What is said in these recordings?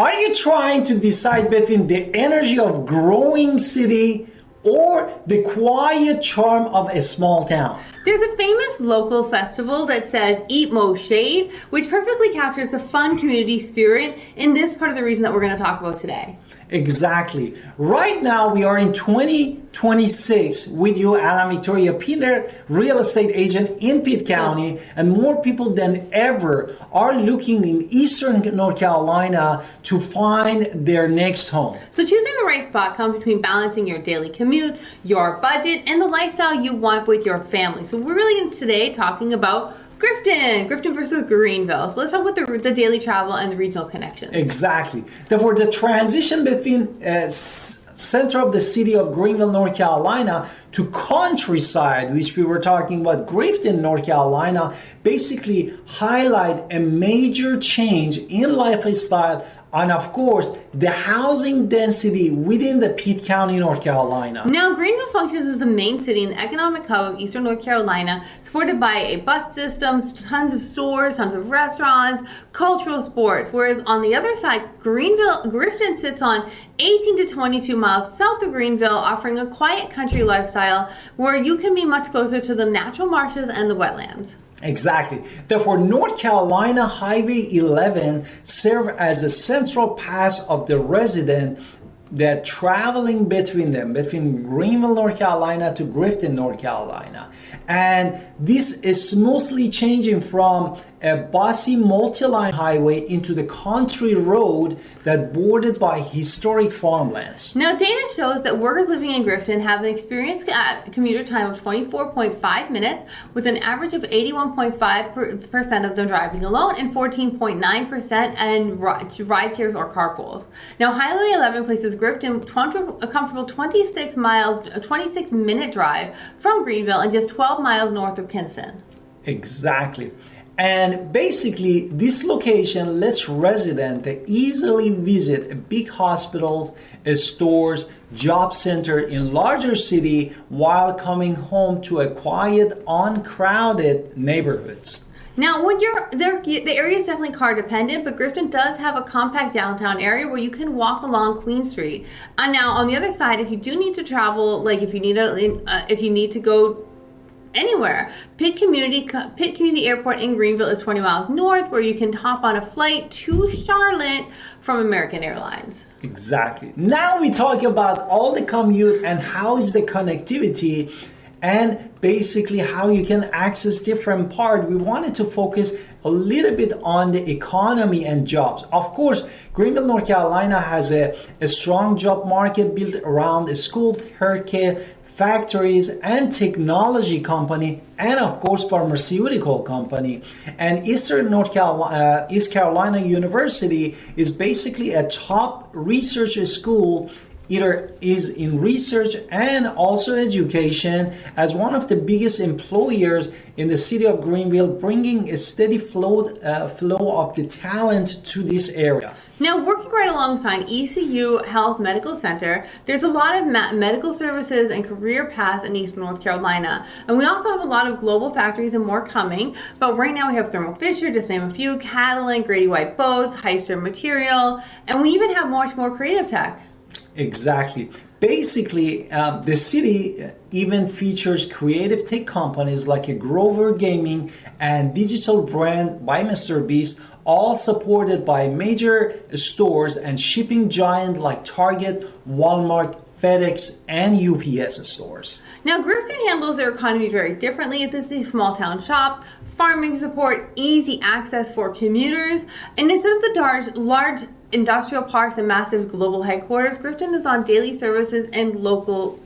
Are you trying to decide between the energy of growing city or the quiet charm of a small town? There's a famous local festival that says Eat Mo Shade, which perfectly captures the fun community spirit in this part of the region that we're going to talk about today. Exactly. Right now we are in 2026 with you, Alan Victoria Pinder, real estate agent in Pitt County, and more people than ever are looking in Eastern North Carolina to find their next home. So choosing the right spot comes between balancing your daily commute, your budget, and the lifestyle you want with your family. So we're really today talking about Grifton versus Greenville. So let's talk about the daily travel and the regional connections. Exactly. Therefore, the transition between center of the city of Greenville, North Carolina to countryside, which we were talking about Grifton, North Carolina, basically highlight a major change in lifestyle and, of course, the housing density within the Pitt County, North Carolina. Now, Greenville functions as the main city and the economic hub of Eastern North Carolina, supported by a bus system, tons of stores, tons of restaurants, cultural sports. Whereas on the other side, Grifton sits on 18 to 22 miles south of Greenville, offering a quiet country lifestyle where you can be much closer to the natural marshes and the wetlands. Exactly. Therefore, North Carolina Highway 11 serves as a central pass of the resident that traveling between Greenville, North Carolina to Grifton, North Carolina. And this is smoothly changing from a bossy multi-line highway into the country road that bordered by historic farmlands. Now, data shows that workers living in Grifton have an experienced commuter time of 24.5 minutes, with an average of 81.5% of them driving alone and 14.9% in ride shares or carpools. Now, Highway 11 places Grifton a comfortable 26-minute drive from Greenville and just 12 miles north of Kinston. Exactly. And basically, this location lets residents easily visit big hospitals, stores, job center in larger city while coming home to a quiet, uncrowded neighborhoods. Now, when the area is definitely car dependent, but Grifton does have a compact downtown area where you can walk along Queen Street. And now, on the other side, if you do need to travel, like if you need to go anywhere, Pitt Community Airport in Greenville is 20 miles north, where you can hop on a flight to Charlotte from American Airlines. Exactly. Now we talk about all the commute and how is the connectivity and basically how you can access different part. We wanted to focus a little bit on the economy and jobs. Of course, Greenville, North Carolina has a strong job market built around a school, healthcare, factories and technology company, and of course pharmaceutical company. And East Carolina University is basically a top research school, either is in research and also education, as one of the biggest employers in the city of Greenville, bringing a steady flow of the talent to this area. Now, working right alongside ECU Health Medical Center, there's a lot of medical services and career paths in Eastern North Carolina. And we also have a lot of global factories and more coming. But right now we have Thermo Fisher, just name a few, Catalent, Grady White Boats, Hyster Material, and we even have much more creative tech. Exactly. Basically, the city even features creative tech companies like a Grover Gaming and digital brand by Mr. Beast, all supported by major stores and shipping giant like Target, Walmart, FedEx, and UPS stores. Now, Grifton handles their economy very differently. This is small town shops, farming support, easy access for commuters, and instead of the large industrial parks and massive global headquarters, Grifton is on daily services and local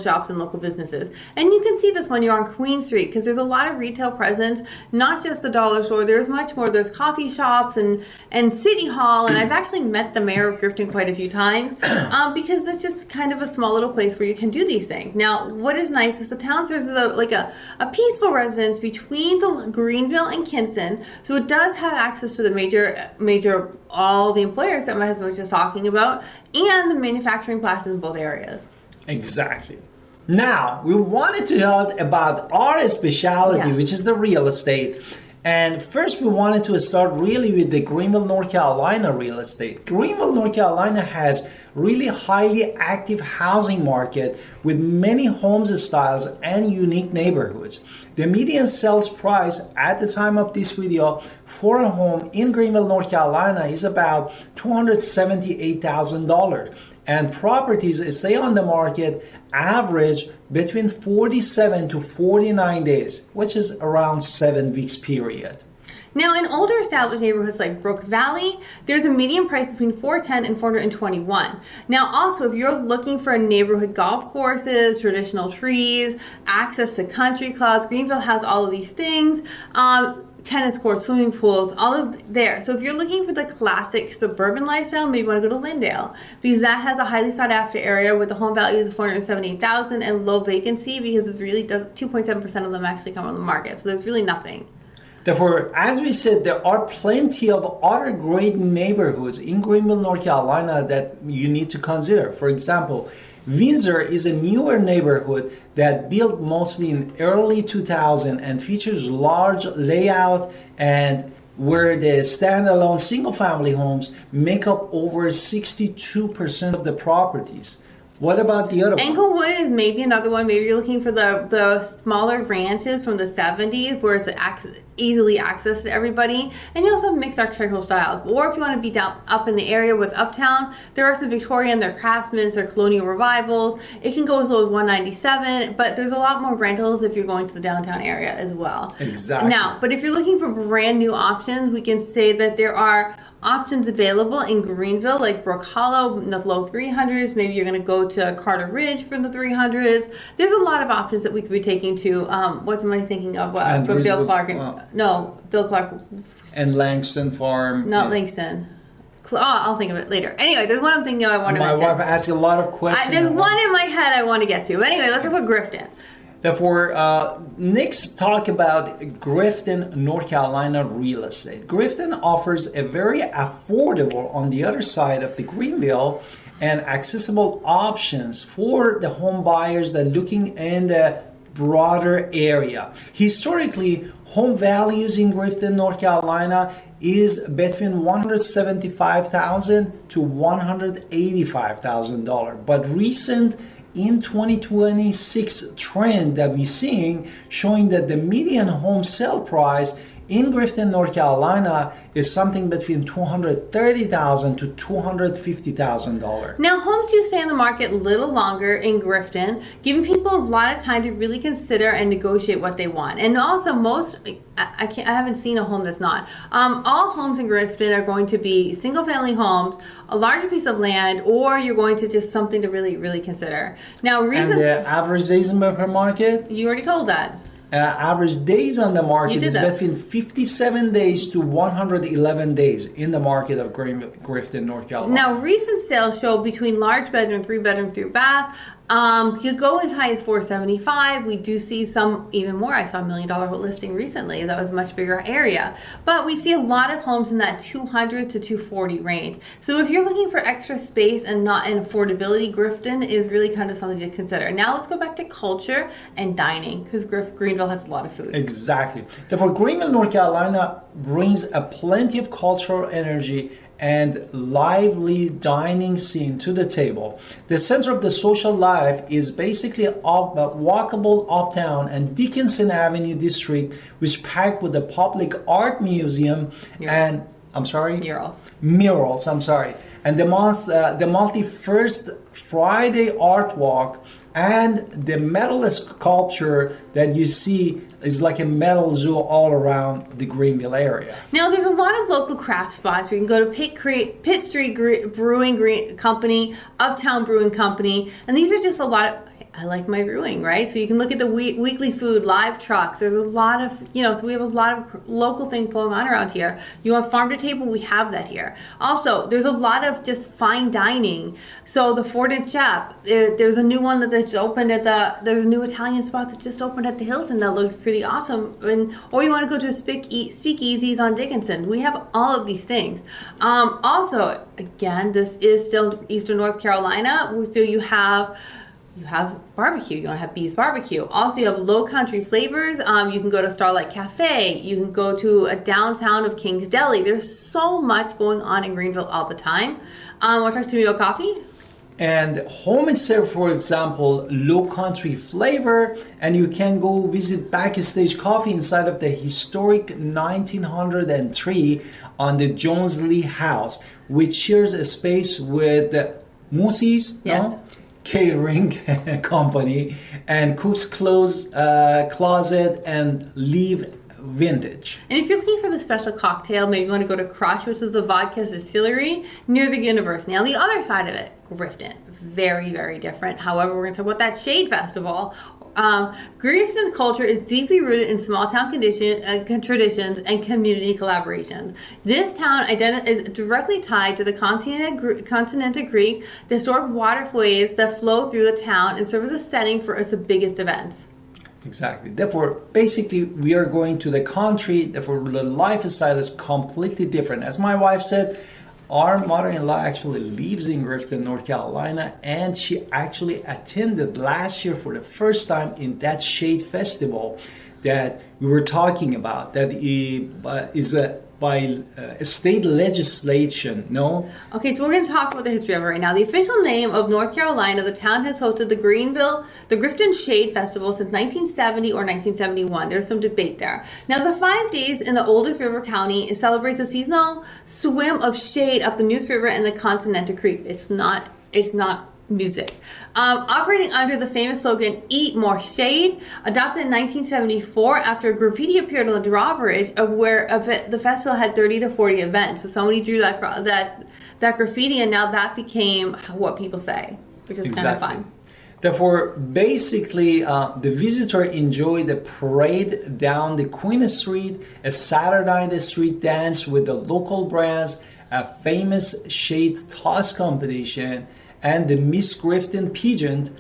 shops and local businesses. And you can see this when you're on Queen Street, because there's a lot of retail presence, not just the dollar store. There's much more. There's coffee shops and City Hall, and I've actually met the mayor of Grifton quite a few times because it's just kind of a small little place where you can do these things. Now, what is nice is the town serves as a peaceful residence between the Greenville and Kinston, so it does have access to the major all the employers that my husband was just talking about, and the manufacturing plants in both areas. Exactly. Now, we wanted to talk about our specialty, which is the real estate. And first, we wanted to start really with the Greenville, North Carolina real estate. Greenville, North Carolina has really highly active housing market with many homes styles and unique neighborhoods. The median sales price at the time of this video for a home in Greenville, North Carolina is about $278,000. And properties stay on the market average between 47 to 49 days, which is around 7 weeks period. Now, in older established neighborhoods like Brook Valley, there's a median price between $410 and $421. Now, also, if you're looking for neighborhood golf courses, traditional trees, access to country clubs, Greenville has all of these things. Tennis courts, swimming pools, all of there. So if you're looking for the classic suburban lifestyle, maybe you want to go to Lindale because that has a highly sought after area with the home values of $478,000 and low vacancy because it's really does 2.7% of them actually come on the market. So there's really nothing. Therefore, as we said, there are plenty of other great neighborhoods in Greenville, North Carolina that you need to consider. For example, Windsor is a newer neighborhood that built mostly in early 2000 and features large layout and where the standalone single-family homes make up over 62% of the properties. What about the other one? Englewood is maybe another one. Maybe you're looking for the smaller ranches from the 70s where it's easily accessed to everybody. And you also have mixed architectural styles. Or if you want to be down up in the area with Uptown, there are some Victorian, their Craftsmen, their Colonial Revivals. It can go as low as $197, but there's a lot more rentals if you're going to the downtown area as well. Exactly. Now, but if you're looking for brand new options, we can say that there are options available in Greenville, like Brook Hollow in the low 300s. Maybe you're going to go to Carter Ridge for the 300s. There's a lot of options that we could be taking to. What am I thinking of? Bill Clark Bill Clark and Langston Farm. Not Langston. I'll think of it later. Anyway, there's one thing I want to mention. My wife asked a lot of questions. There's one in my head I want to get to. Anyway, let's talk about Grifton. Therefore, next talk about Grifton, North Carolina real estate. Grifton offers a very affordable on the other side of the Greenville and accessible options for the home buyers that are looking in the broader area. Historically, home values in Grifton, North Carolina is between $175,000 to $185,000, but recent in 2026 trend that we're seeing showing that the median home sale price in Grifton, North Carolina is something between $230,000 to $250,000. Now, homes do stay on the market a little longer in Grifton, giving people a lot of time to really consider and negotiate what they want. And also, I haven't seen a home that's not. All homes in Grifton are going to be single-family homes, a larger piece of land, or you're going to just something to really, really consider. Now, and the average days in per market? You already told that. Average days on the market is between 57 days to 111 days in the market of Grifton, North Carolina. Now, recent sales show between large bedroom, 3-bedroom, 3-bath, could go as high as $475. We do see some even more. I saw $1 million listing recently. That was a much bigger area. But we see a lot of homes in that 200 to 240 range. So if you're looking for extra space and not an affordability, Grifton is really kind of something to consider. Now let's go back to culture and dining because Greenville has a lot of food. Exactly. Therefore, Greenville, North Carolina brings a plenty of cultural energy and lively dining scene to the table. The center of the social life is basically a walkable uptown and Dickinson Avenue district, which packed with the public art museum and murals. And the multi First Friday art walk and the metal sculpture that you see is like a metal zoo all around the Greenville area. Now, there's a lot of local craft spots. We can go to Pitt Street Brewing Company, Uptown Brewing Company, and these are just a lot of, I like my brewing, right? So you can look at the weekly food, live trucks. There's a lot of, so we have a lot of local things going on around here. You want farm to table? We have that here. Also, there's a lot of just fine dining. So the Ford and Chef, there's a new one that just opened there's a new Italian spot that just opened at the Hilton that looks pretty awesome. Or you want to go to a Speakeasies on Dickinson. We have all of these things. Also, again, this is still Eastern North Carolina. So you have you have barbecue. You want to have Bee's Barbecue. Also, you have low country flavors. You can go to Starlight Cafe. You can go to a downtown of King's Deli. There's so much going on in Greenville all the time. Want to talk to me about coffee? And home is served, for example, low country flavor, and you can go visit Backstage Coffee inside of the historic 1903 on the Jones Lee House, which shares a space with Moosey's, Yes. Catering company, and Cook's Closet and Leave Vintage. And if you're looking for the special cocktail, maybe you want to go to Crush, which is a vodka distillery near the university. On the other side of it, Grifton. Very, very different. However, we're going to talk about that Shade Festival. Grifton's culture is deeply rooted in small town traditions and community collaborations. This town is directly tied to the Contentnea Creek, the historic waterways that flow through the town and serve as a setting for its biggest events. Exactly. Therefore, basically, we are going to the country. Therefore, the lifestyle is completely different. As my wife said, our mother-in-law actually lives in Grifton, North Carolina, and she actually attended last year for the first time in that Shade Festival that we were talking about. That is by state legislation, no? Okay, so we're going to talk about the history of it right now. The official name of North Carolina, the town has hosted the Grifton Shade Festival since 1970 or 1971. There's some debate there. Now, the 5 days in the oldest river county celebrates a seasonal swim of shade up the Neuse River and the Contentnea Creek. It's not music. Operating under the famous slogan, Eat More Shade, adopted in 1974 after a graffiti appeared on the drawbridge where the festival had 30 to 40 events. So somebody drew that graffiti, and now that became what people say, which is kind of fun. Therefore, basically, the visitor enjoyed the parade down the Queen Street, a Saturday night street dance with the local brands, a famous shade toss competition, and the Miss Grifton pageant,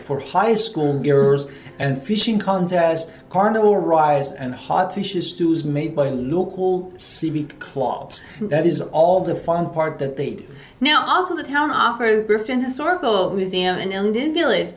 for high school girls, and fishing contests, carnival rides, and hot fish stews made by local civic clubs. That is all the fun part that they do. Now, also the town offers Grifton Historical Museum in Ellington Village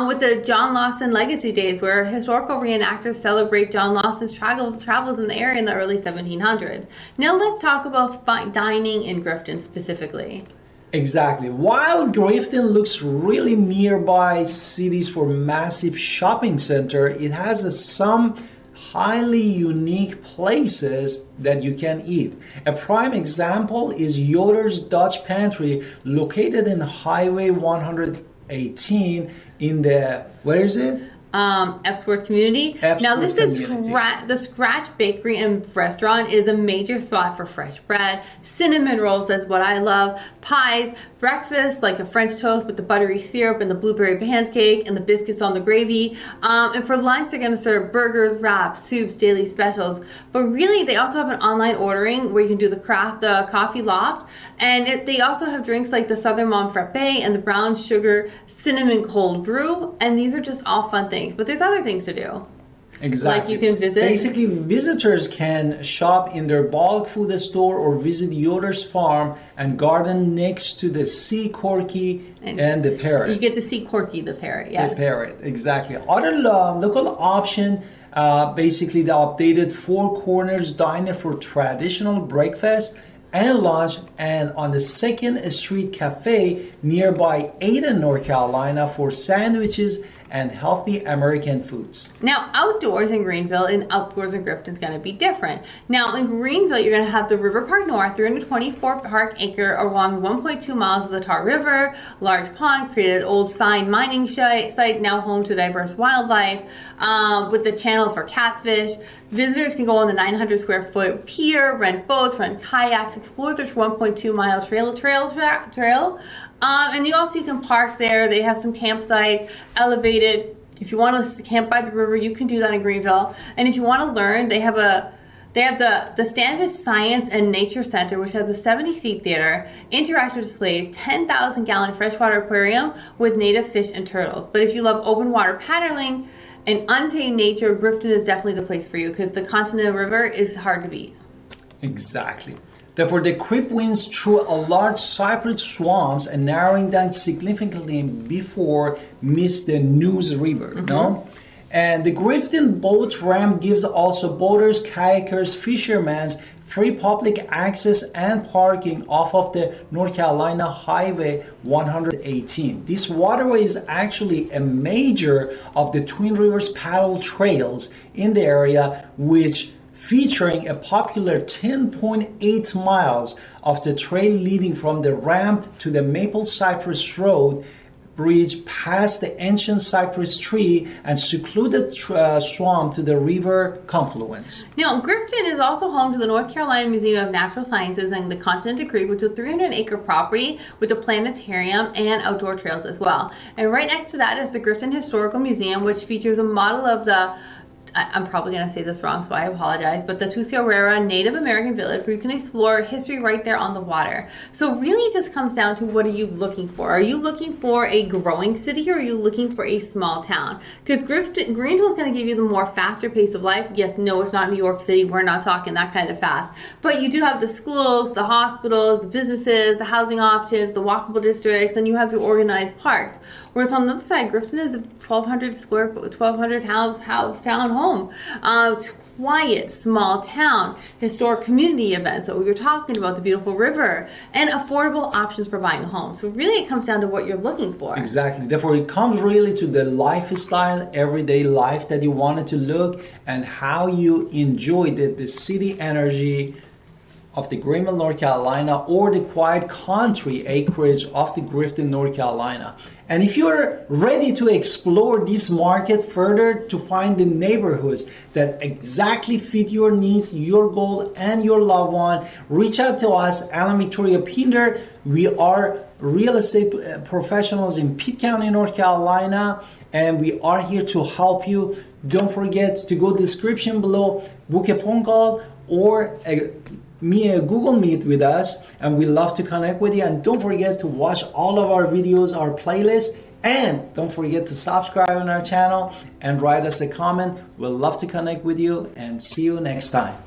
with the John Lawson Legacy Days, where historical reenactors celebrate John Lawson's travels in the area in the early 1700s. Now let's talk about dining in Grifton specifically. Exactly. While Grifton looks really nearby cities for massive shopping center, it has some highly unique places that you can eat. A prime example is Yoder's Dutch Pantry, located in Highway 118 in the, where is it? Epsworth Community. Now this is the Scratch Bakery and Restaurant is a major spot for fresh bread. Cinnamon rolls is what I love. Pies, breakfast like a French toast with the buttery syrup and the blueberry pancake and the biscuits on the gravy. And for lunch they're going to serve burgers, wraps, soups, daily specials. But really they also have an online ordering where you can do the coffee loft, and they also have drinks like the Southern Mom Frappe and the brown sugar cinnamon cold brew, and these are just all fun things. But there's other things to do. Exactly. Like you can visit. Basically, visitors can shop in their bulk food store or visit Yoder's farm and garden next to the sea corky and the parrot. You get to see Corky the parrot, yes. The parrot, exactly. Other local option, basically the updated Four Corners Diner for traditional breakfast and lunch, and on the 2nd Street Cafe nearby Ada, North Carolina for sandwiches and healthy American foods. Now, outdoors in Greenville and outdoors in Grifton is going to be different. Now, in Greenville, you're going to have the River Park North, 324 park acre along 1.2 miles of the Tar River, large pond, created old sign mining site, now home to diverse wildlife, with the channel for catfish. Visitors can go on the 900 square foot pier, rent boats, rent kayaks, explore this 1.2 mile trail. And you can park there. They have some campsites, elevated. If you want to camp by the river, you can do that in Greenville. And if you want to learn, they have the Standish Science and Nature Center, which has a 70-seat theater, interactive displays, 10,000-gallon freshwater aquarium with native fish and turtles. But if you love open water paddling and untamed nature, Grifton is definitely the place for you because the Contentnea River is hard to beat. Exactly. Therefore, the creep winds through a large cypress swamps and narrowing down significantly before miss the Neuse River. No? And the Grifton boat ramp gives also boaters, kayakers, fishermen free public access and parking off of the North Carolina Highway 118. This waterway is actually a major of the Twin Rivers paddle trails in the area, which featuring a popular 10.8 miles of the trail leading from the ramp to the Maple Cypress Road bridge past the ancient cypress tree and secluded swamp to the river confluence. Now, Grifton is also home to the North Carolina Museum of Natural Sciences and the Continental Creek, which is a 300-acre property with a planetarium and outdoor trails as well. And right next to that is the Grifton Historical Museum, which features a model of the I'm probably going to say this wrong, so I apologize, but the Tucurarera Native American village where you can explore history right there on the water. So really it just comes down to what are you looking for? Are you looking for a growing city or are you looking for a small town? Because Greenville is going to give you the more faster pace of life. Yes, no, it's not New York City. We're not talking that kind of fast. But you do have the schools, the hospitals, the businesses, the housing options, the walkable districts, and you have your organized parks. Whereas on the other side, Grifton is a 1,200 house town home. It's quiet, small town, historic community events that we were talking about, the beautiful river, and affordable options for buying a home. So really it comes down to what you're looking for. Exactly. Therefore, it comes really to the lifestyle, everyday life that you wanted to look and how you enjoy the city energy of the Greenville, North Carolina, or the quiet country acreage of the Grifton, North Carolina. And if you're ready to explore this market further to find the neighborhoods that exactly fit your needs, your goal, and your loved one, reach out to us, Alan Victoria Pinder. We are real estate professionals in Pitt County, North Carolina, and we are here to help you. Don't forget to go to the description below, book a phone call or a Google Meet with us, and we love to connect with you. And don't forget to watch all of our videos, our playlists, and don't forget to subscribe on our channel and write us a comment. We'll love to connect with you and see you next time.